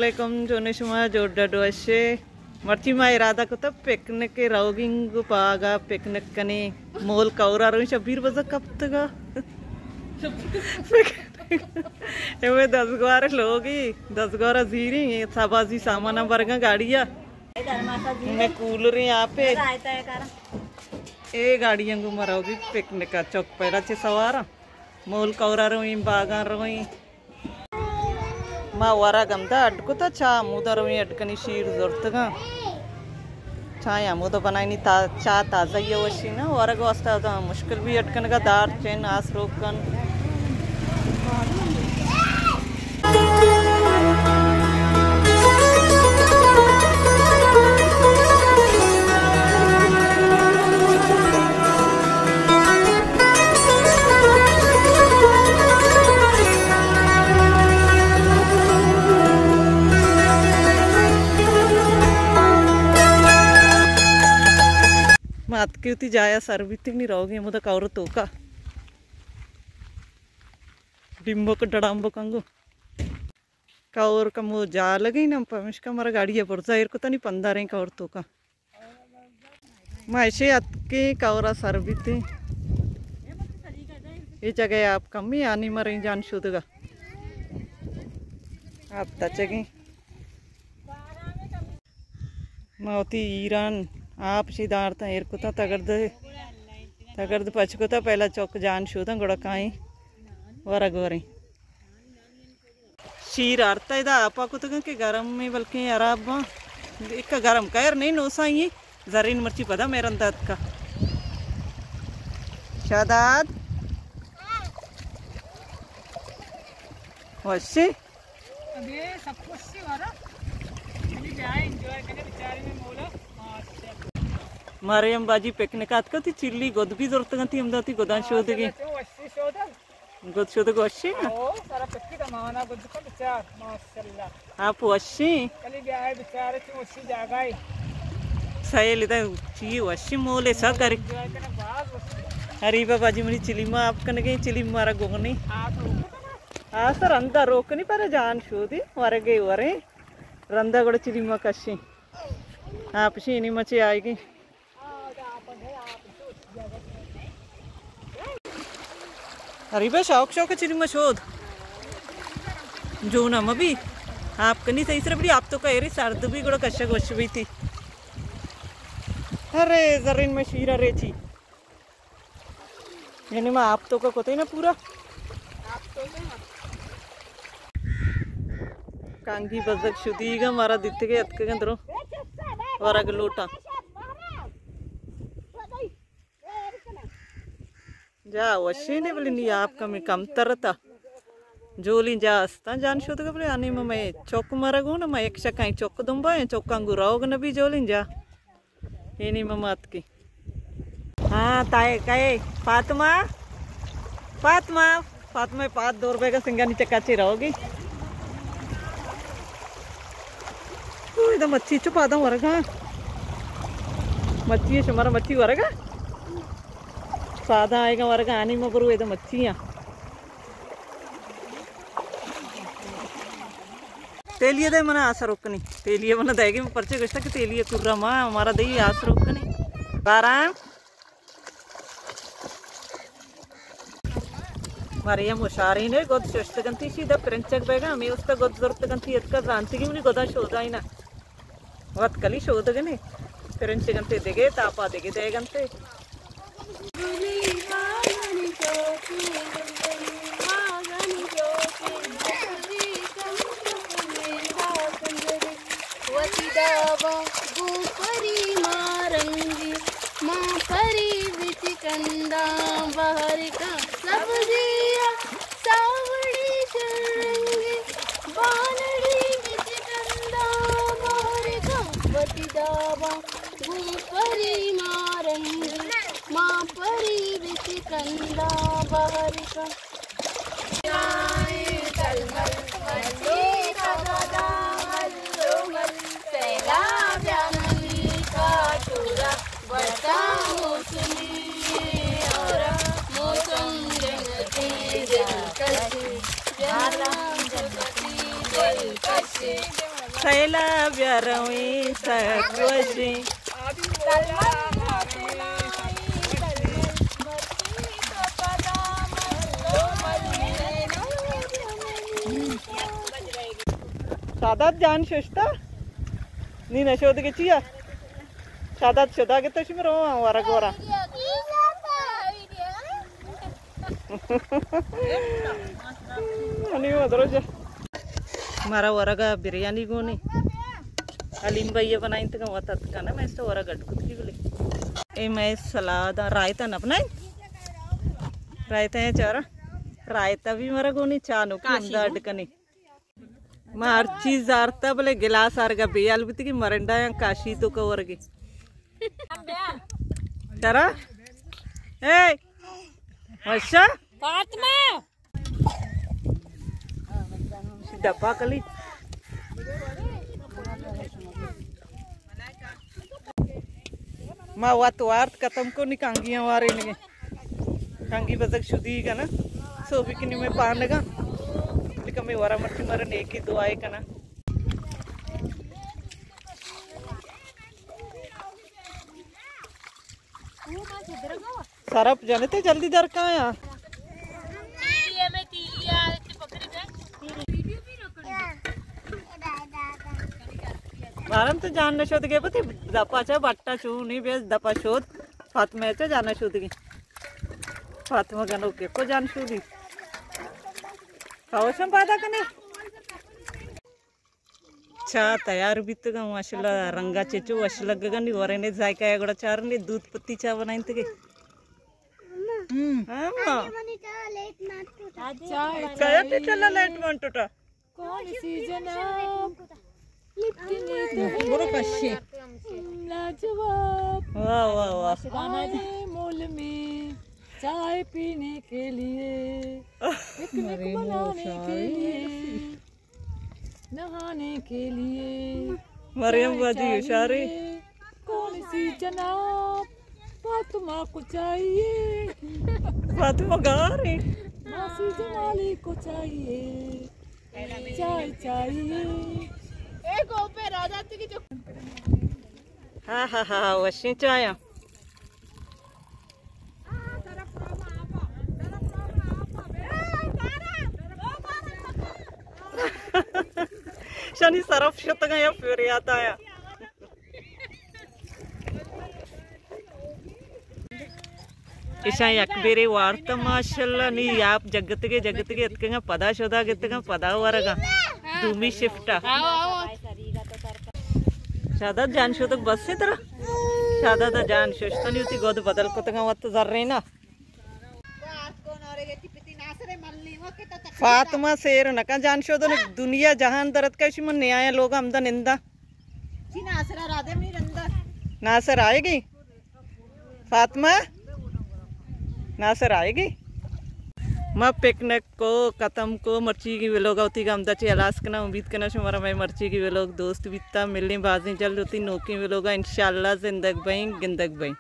अस्सलामुअलैकुम जोने शुमा जोड्डो अशे मर्ची मा इरादा को तब पिकनिक के राउगिंग पागा पिकनिक कने मोल कौरा रो शबीर बजा कब तक एवे 10 गवार लोगी 10 गवार जीरी साबाजी सामान वर्गा गाड़िया मैं कूलर यहाँ पे ए गाड़ियां घुमा रहोगी पिकनिक का चौक पैरा चे सवारा मोल कौरा रोई बागा रोई मा वारा गमदा अटकुता चा मुदा रोई अटकनी शीर जोरतगा छाया मुदा बनाई ता चा ताजा ये वशी ना वारा को वास्ता मुश्किल भी अटकन का दार चैन आस रोकन मात की उती जाया सर भी नहीं रहोगे मुझे कौर तो का डिम्बो का डड़ाम्बो कंगो कौर का मुँह जा लगे ना पमिश का हमारा गाड़ी है पुरजा एर को तो नहीं पंदा रहे कौर तो का मैं ऐसे अतके कौरा सर भी थे ये जगह आप कम ही आने मरे जान शुद्धगा आप तचगे मौती ईरान आप सीधारता एर को तगर्द पचकोता पहला चौक जान शोधा गोड़ा काई वरा गोरे शीर आरता इदा आपा को तो के गरम में बल्कि अराब एक का गरम कैर नहीं नोसा ये जरीन मर्ची पदा मेरा दाद का शादाद वैसे अबे सब कुछ सी वाला अभी जाए एंजॉय करने बेचारे में मोला मारे हम बाजी पिकनिक आत का थी चिल्ली गोद भी जरूरत का थी हमदा थी गोदान शोध के गोद शोध को अच्छी ना ओ सारा पिकनिक माना गोद का बेचार माशाल्लाह आप अच्छी कली भी आए बेचारे तो अच्छी जगह है सही लेता ची अच्छी मोले सब कर अरे बाजी मेरी चिली माँ आप कने गई चिली मारा गोगनी हाँ सर अंदा रोक नहीं पर जान शोधी वरे गई वरे रंदा गोड़ा चिली माँ कशी आप शीनी मची आएगी अरे बे शौक शौक चिली मशोद जो ना मबी आप कनी सही से बड़ी आप तो कह रही सर्द भी गोड़ा कशक वश भी थी अरे जरीन में शीरा रे थी यानी मैं आप तो का कोते ना पूरा कांगी बजक शुदीगा मारा दित्ते के अतके गंदरो वरग लोटा जा वशी ने बोली नहीं आपका मैं कम तरता जोली जा अस्ता जान शोध का बोले आने में मैं चौक मारा गो ना मैं एक शकाई चौक दूंबा है चौक अंगुराओग न भी जोलिन जा ये नहीं ममात की हाँ ताए कहे फातिमा फातिमा फातिमा 5 रुपए का सिंगा नीचे काची रहोगी इधर मच्छी चुपा दो वरगा मच्छी है शुमारा मच्छी वरगा सादा आएगा वरगा आनी में बरू इधर मच्छियाँ तेलिए दे मना आशा रोकनी तेलिए मना देगी मैं पर्चे गश्ता कि तेलिए कुर्रा माँ हमारा दही आशा रोकनी बाराम मारे ये मुशारी ने गोद शस्त गंती सीधा प्रिंचक बेगा मैं उसका गोद जरूरत गंती इतना जानती कि मुझे गोदा शोधा ही ना वक्त कली शोध गने प्रिंच गंते देगे तापा देगे दे गंते कंदा बाहर का सब्जिया सावड़ी चरंगी बालड़ी बिच कंदा बाहर का वती दावा गुपरी मारंगी माँ परी बिच कंदा बाहर का कलमल मल्ली का दादा मल्लो मल सेला जाननी का टूरा बता मौसमी दिलकश सैला ब्यारवी सकवशी सादात जान शोषता नी नशोद के चिया सादात शोधा के तो शिमरो वारा गोरा अनि वदरोज मारा वरगा बिरयानी गोनी अलीम भैया बनाई तो वतात का ना मैं इसको वरा गटकुत की बोले ए मैं सलाद रायता न बनाई रायता है चारा रायता भी मारा गोनी चानो की अंदा अडकनी मार चीज आरता बोले गिलास आरगा बेयाल बिती की मरंडा या काशी तो कवर की चारा ए अच्छा फातिमा डब्बा कली माँ वात वार्त खत्म को नहीं कांगियां वारे नहीं कांगी बजक शुद्धी का ना सोबी की नहीं मैं पान लगा लेकिन मैं वारा मट्टी मरन एक ही दो आए का ना सरप जाने थे जल्दी दर कहाँ यार मारम तो जानना शोध गए पति दपा चा बट्टा चू नहीं बेस दपा शोध फातिमा चा जाना शोध गई फातिमा का नोके को जान शोधी कावशम पादा कने चा तयार भी तो गाँव अशला रंगा चेचू अशला गगनी वरने जायका या गड़ा चार ने दूध पत्ती चा बनाई तो के हाँ माँ क्या ते चला लाइट मान टूटा कौन सी जनाब बुरो कश्ये लाजवाब वाह वाह वाह आए मोल में चाय पीने के लिए पिकनिक मनाने के लिए नहाने के लिए मरियम बाजी इशारे कौन सी जनाब फातिमा को चाहिए फातिमा गा रही मासी जमाली को चाहिए चाय चाहिए एक पे राजा की जो हाँ हाँ हाँ वशी चाया शनि सरफ शत गया फिर आता है इशा यकबेरे वार्ता माशाल्लाह नी आप जगत के इतके पदा शोधा गितगा पदा वरगा दूमी शिफ्टा शादा जान शो तक बस से तरह शादा दा जान शोषता नहीं होती गोद बदल को तक वत जर रही ना फातिमा शेर नका जान शो तो दुनिया जहान दरद का इसी मन न्याय लोग हमदा निंदा नासर आएगी फातिमा नासर आएगी मैं पिकनिक को खत्म को मर्ची की वेलोग होती का हमदा अलास करना उम्मीद करना शुमारा मैं मर्ची की वेलोग दोस्त बीतता मिलने बाजी जल्द होती नौकी वेलोगा इंशाल्लाह जिंदगी भाई गिंदग भाई।